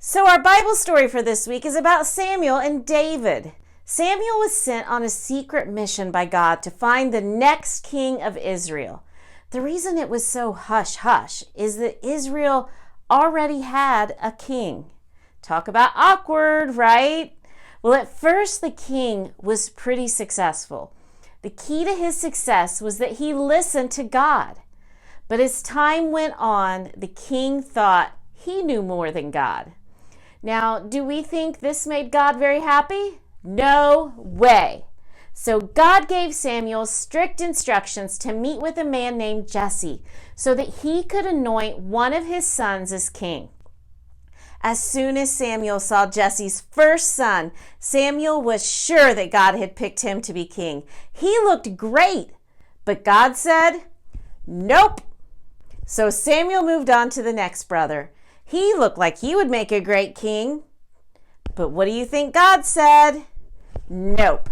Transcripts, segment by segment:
So our Bible story for this week is about Samuel and David. Samuel was sent on a secret mission by God to find the next king of Israel. The reason it was so hush-hush is that Israel already had a king. Talk about awkward, right? Well, at first the king was pretty successful. The key to his success was that he listened to God. But as time went on, the king thought he knew more than God. Now, do we think this made God very happy? No way. So God gave Samuel strict instructions to meet with a man named Jesse so that he could anoint one of his sons as king. As soon as Samuel saw Jesse's first son, Samuel was sure that God had picked him to be king. He looked great, but God said, nope. So Samuel moved on to the next brother. He looked like he would make a great king. But what do you think God said? Nope.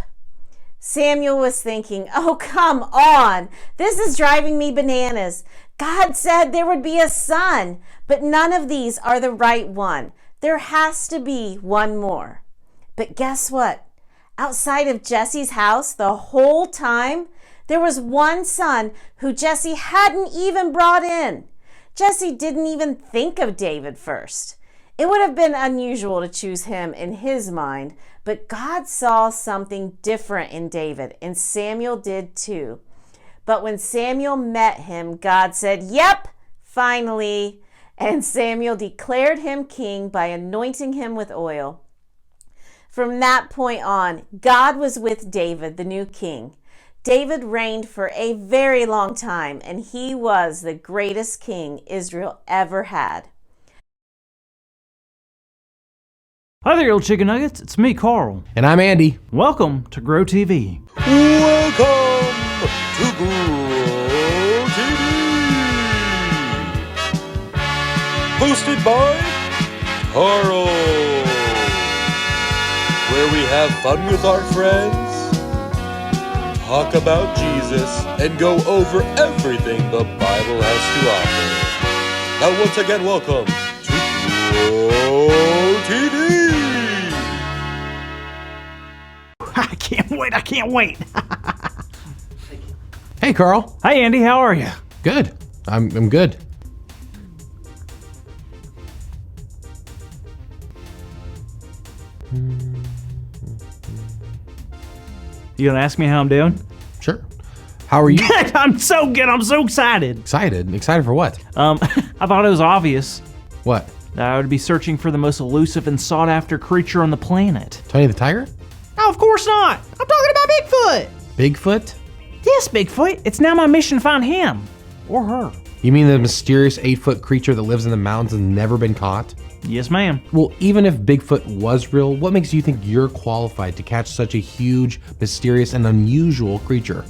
Samuel was thinking, oh, come on. This is driving me bananas. God said there would be a son, but none of these are the right one. There has to be one more. But guess what? Outside of Jesse's house the whole time, there was one son who Jesse hadn't even brought in. Jesse didn't even think of David first. It would have been unusual to choose him in his mind, but God saw something different in David, and Samuel did too. But when Samuel met him, God said, yep, finally. And Samuel declared him king by anointing him with oil. From that point on, God was with David, the new king. David reigned for a very long time, and he was the greatest king Israel ever had. Hi there, old chicken nuggets. It's me, Carl. And I'm Andy. Welcome to Grow TV. Welcome to Grow TV. Hosted by Carl. Where we have fun with our friends, talk about Jesus, and go over everything the Bible has to offer. Now once again, welcome to Grow TV. I can't wait. Hey, Carl. Hi, Andy. How are you? Good. I'm good. You gonna ask me how I'm doing? Sure. How are you? I'm so good. I'm so excited. Excited? Excited for what? I thought it was obvious What? that I would be searching for the most elusive and sought-after creature on the planet. Tony the Tiger? No, of course not. I'm talking about Bigfoot. Bigfoot? Yes, Bigfoot. It's now my mission to find him or her. You mean the mysterious 8-foot creature that lives in the mountains and never been caught? Yes, ma'am. Well, even if Bigfoot was real, what makes you think you're qualified to catch such a huge, mysterious, and unusual creature?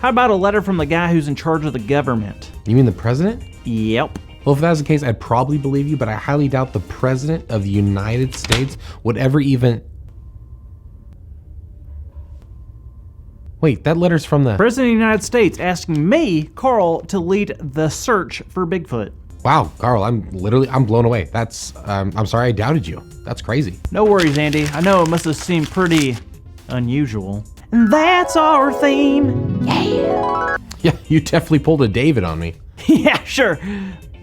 How about a letter from the guy who's in charge of the government? You mean the president? Yep. Well, if that was the case, I'd probably believe you, but I highly doubt the president of the United States would ever even... Wait, that letter's from the... President of the United States asking me, Carl, to lead the search for Bigfoot. Wow, Carl, I'm blown away. I'm sorry I doubted you. That's crazy. No worries, Andy. I know it must have seemed pretty unusual. And that's our theme. Yeah. Yeah, you definitely pulled a David on me. Yeah, sure.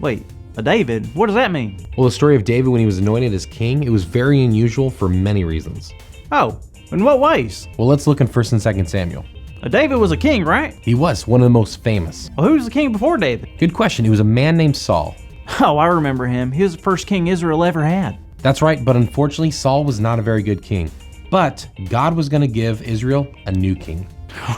Wait, a David? What does that mean? Well, the story of David when he was anointed as king, it was very unusual for many reasons. Oh, in what ways? Well, let's look in 1st and 2nd Samuel. David was a king, right? He was one of the most famous. Well, who was the king before David? Good question. He was a man named Saul. Oh, I remember him. He was the first king Israel ever had. That's right, but unfortunately, Saul was not a very good king. But God was going to give Israel a new king.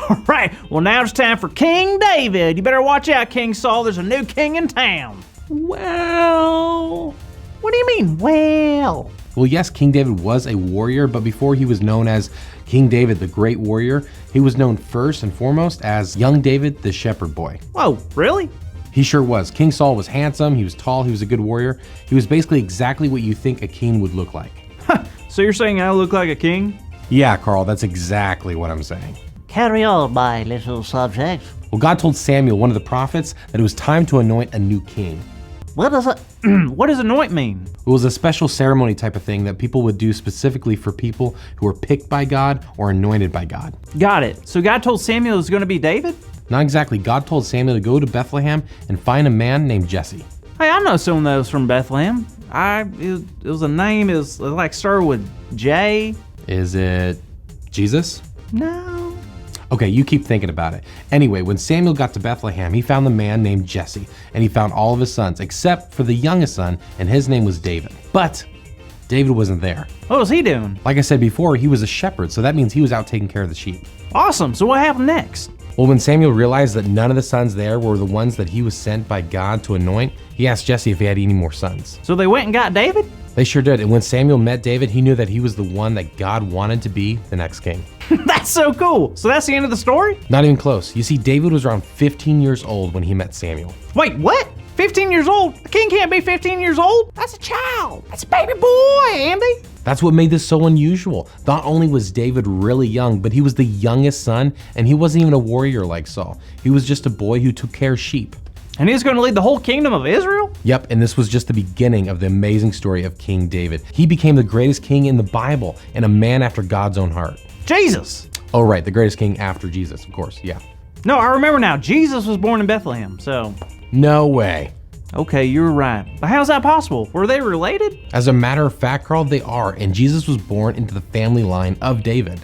All right, well, now it's time for King David. You better watch out, King Saul. There's a new king in town. Well, what do you mean, well? Well, yes, King David was a warrior, but before he was known as King David, the great warrior, he was known first and foremost as young David, the shepherd boy. Whoa, really? He sure was. King Saul was handsome, he was tall, he was a good warrior. He was basically exactly what you think a king would look like. So you're saying I look like a king? Yeah, Carl, that's exactly what I'm saying. Carry on, my little subject. Well, God told Samuel, one of the prophets, that it was time to anoint a new king. What does what does anoint mean? It was a special ceremony type of thing that people would do specifically for people who were picked by God or anointed by God. Got it. So God told Samuel it was going to be David? Not exactly. God told Samuel to go to Bethlehem and find a man named Jesse. Hey, I know someone that was from Bethlehem. It was a name, it was like started with J. Is it Jesus? No. Okay, you keep thinking about it. Anyway, when Samuel got to Bethlehem, he found the man named Jesse, and he found all of his sons, except for the youngest son, and his name was David. But David wasn't there. What was he doing? Like I said before, he was a shepherd, so that means he was out taking care of the sheep. Awesome. So what happened next? Well, when Samuel realized that none of the sons there were the ones that he was sent by God to anoint, he asked Jesse if he had any more sons. So they went and got David? They sure did, and when Samuel met David, he knew that he was the one that God wanted to be the next king. That's so cool. So that's the end of the story? Not even close. You see, David was around 15 years old when he met Samuel. Wait, what? 15 years old? A king can't be 15 years old? That's a child. That's a baby boy, Andy. That's what made this so unusual. Not only was David really young, but he was the youngest son, and he wasn't even a warrior like Saul. He was just a boy who took care of sheep. And he's going to lead the whole kingdom of Israel? Yep, and this was just the beginning of the amazing story of King David. He became the greatest king in the Bible and a man after God's own heart. Jesus. Oh, right, the greatest king after Jesus, of course, yeah. No, I remember now. Jesus was born in Bethlehem, so... No way. Okay, you're right. But how's that possible? Were they related? As a matter of fact, Carl, they are, and Jesus was born into the family line of David.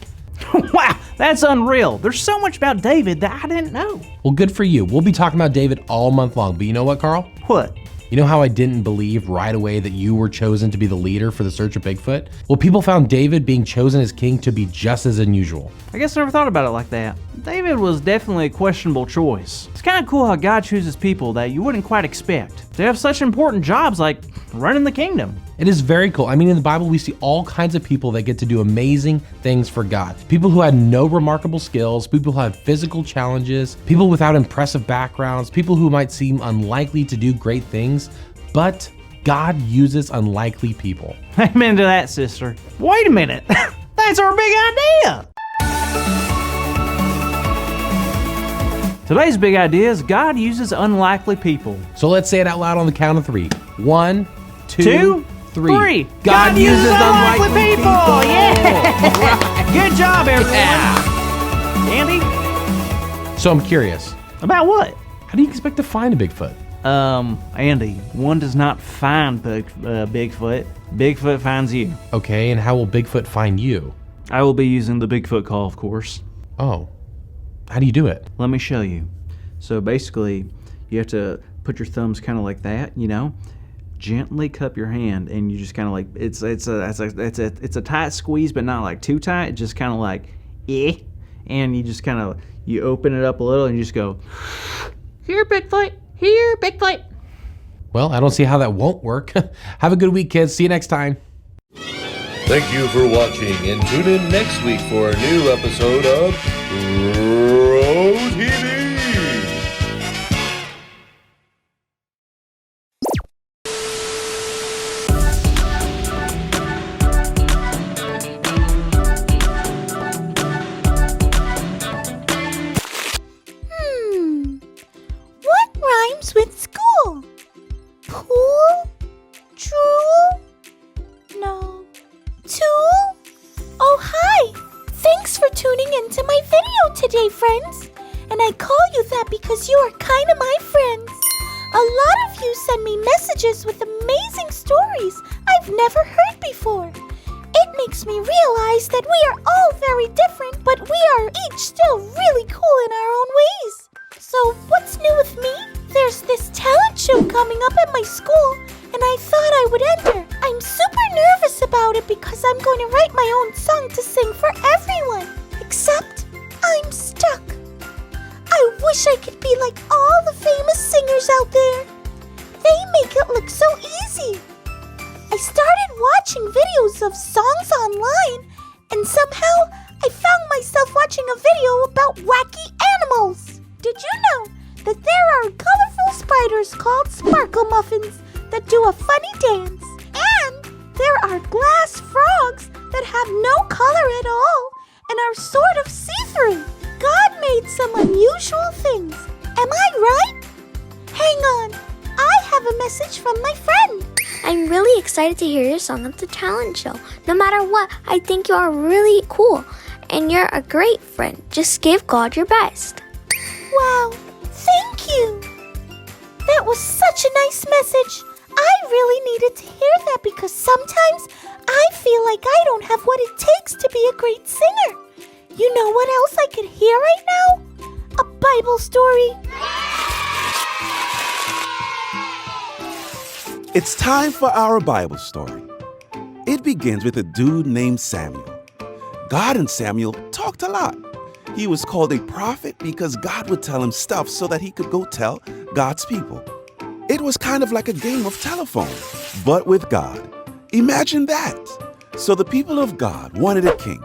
Wow, that's unreal. There's so much about David that I didn't know. Well, good for you. We'll be talking about David all month long, but you know what, Carl? What? You know how I didn't believe right away that you were chosen to be the leader for the search of Bigfoot? Well, people found David being chosen as king to be just as unusual. I guess I never thought about it like that. David was definitely a questionable choice. It's kind of cool how God chooses people that you wouldn't quite expect. They have such important jobs like running the kingdom. It is very cool. I mean, in the Bible, we see all kinds of people that get to do amazing things for God. People who had no remarkable skills, people who had physical challenges, people without impressive backgrounds, people who might seem unlikely to do great things, but God uses unlikely people. Amen to that, sister. Wait a minute. That's our big idea. Today's big idea is God uses unlikely people. So let's say it out loud on the count of 3. 1, 2, 3. God uses unlikely people. Yeah. Good job, everyone. Yeah. Andy? So I'm curious, About what? how do you expect to find a Bigfoot? Andy, one does not find Bigfoot. Bigfoot finds you. Okay, and how will Bigfoot find you? I will be using the Bigfoot call, of course. Oh, how do you do it? Let me show you. So basically, you have to put your thumbs kind of like that, you know, gently cup your hand, and you just kind of like it's a tight squeeze, but not like too tight. Just kind of like and you just kind of you open it up a little, and you just go here, Bigfoot, here, Bigfoot. Well, I don't see how that won't work. Have a good week, kids. See you next time. Thank you for watching, and tune in next week for a new episode of Pro TV. What rhymes with school? Pool? Drool? No. Tool? Oh, hi! Thanks for tuning into my video today, friends. And I call you that because you are kind of my friends. A lot of you send me messages with amazing stories I've never heard before. It makes me realize that we are all very different, but we are each still really cool in our own ways. So what's new with me? There's this talent show coming up at my school, and I thought I would enter. I'm super nervous about it because I'm going to write my own song to sing for everyone. Except I'm stuck. I wish I could be like all the famous singers out there. They make it look so easy. I started watching videos of songs online, and somehow I found myself watching a video about wacky animals. Did you know that there are colorful spiders called sparkle muffins that do a funny dance? And there are glass frogs that have no color at all and are sort of see-through. God made some unusual things. Am I right? Hang on, I have a message from my friend. I'm really excited to hear your song at the talent show. No matter what, I think you are really cool. And you're a great friend. Just give God your best. Wow, thank you. That was such a nice message. I really needed to hear that because sometimes I feel like I don't have what it takes to be a great singer. You know what else I could hear right now? A Bible story. It's time for our Bible story. It begins with a dude named Samuel. God and Samuel talked a lot. He was called a prophet because God would tell him stuff so that he could go tell God's people. It was kind of like a game of telephone, but with God. Imagine that. So the people of God wanted a king.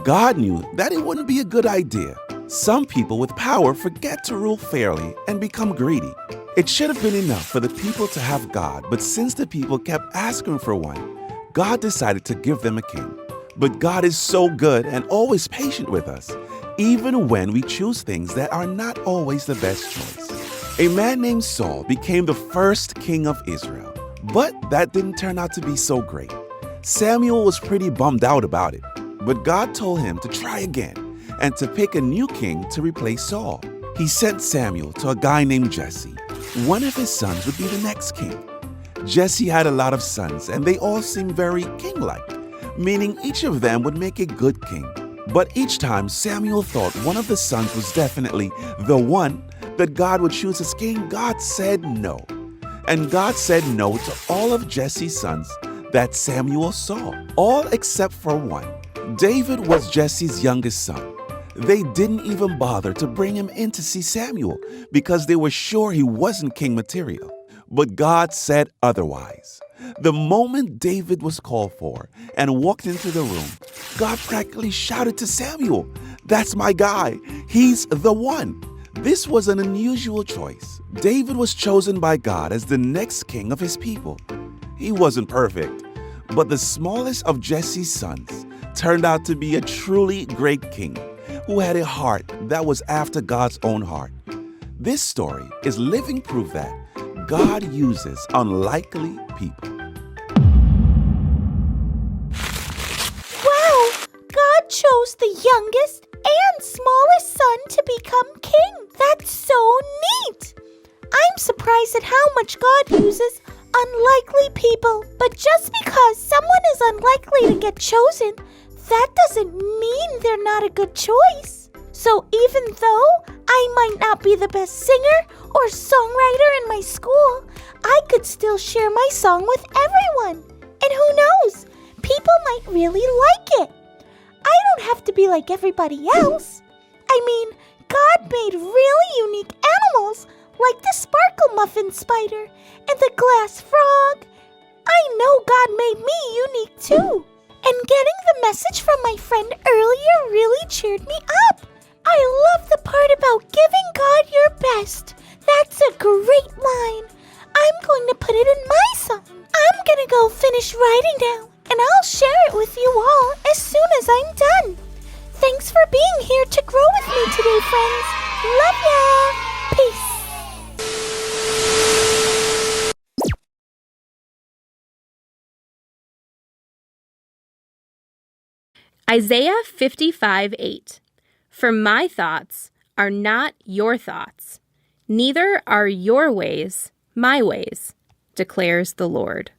God knew that it wouldn't be a good idea. Some people with power forget to rule fairly and become greedy. It should have been enough for the people to have God, but since the people kept asking for one, God decided to give them a king. But God is so good and always patient with us, even when we choose things that are not always the best choice. A man named Saul became the first king of Israel, but that didn't turn out to be so great. Samuel was pretty bummed out about it, but God told him to try again and to pick a new king to replace Saul. He sent Samuel to a guy named Jesse. One of his sons would be the next king. Jesse had a lot of sons, and they all seemed very king-like, meaning each of them would make a good king. But each time Samuel thought one of the sons was definitely the one that God would choose as king, God said no. And God said no to all of Jesse's sons that Samuel saw, all except for one. David was Jesse's youngest son. They didn't even bother to bring him in to see Samuel because they were sure he wasn't king material. But God said otherwise. The moment David was called for and walked into the room, God practically shouted to Samuel, "That's my guy. He's the one." This was an unusual choice. David was chosen by God as the next king of his people. He wasn't perfect, but the smallest of Jesse's sons turned out to be a truly great king who had a heart that was after God's own heart. This story is living proof that God uses unlikely people. Wow! God chose the youngest and smallest son to become king. That's so neat! I'm surprised at how much God uses unlikely people. But just because someone is unlikely to get chosen, that doesn't mean they're not a good choice. So even though I might not be the best singer or songwriter in my school, I could still share my song with everyone. And who knows, people might really like it. I don't have to be like everybody else. I mean, God made really unique animals like the sparkle muffin spider and the glass frog. I know God made me unique too. And getting the message from my friend earlier really cheered me up. I love the part about giving God your best. That's a great line. I'm going to put it in my song. I'm going to go finish writing now, and I'll share it with you all as soon as I'm done. Thanks for being here to grow with me today, friends. Love ya. Peace. Isaiah 55:8. For my thoughts are not your thoughts, neither are your ways my ways, declares the Lord.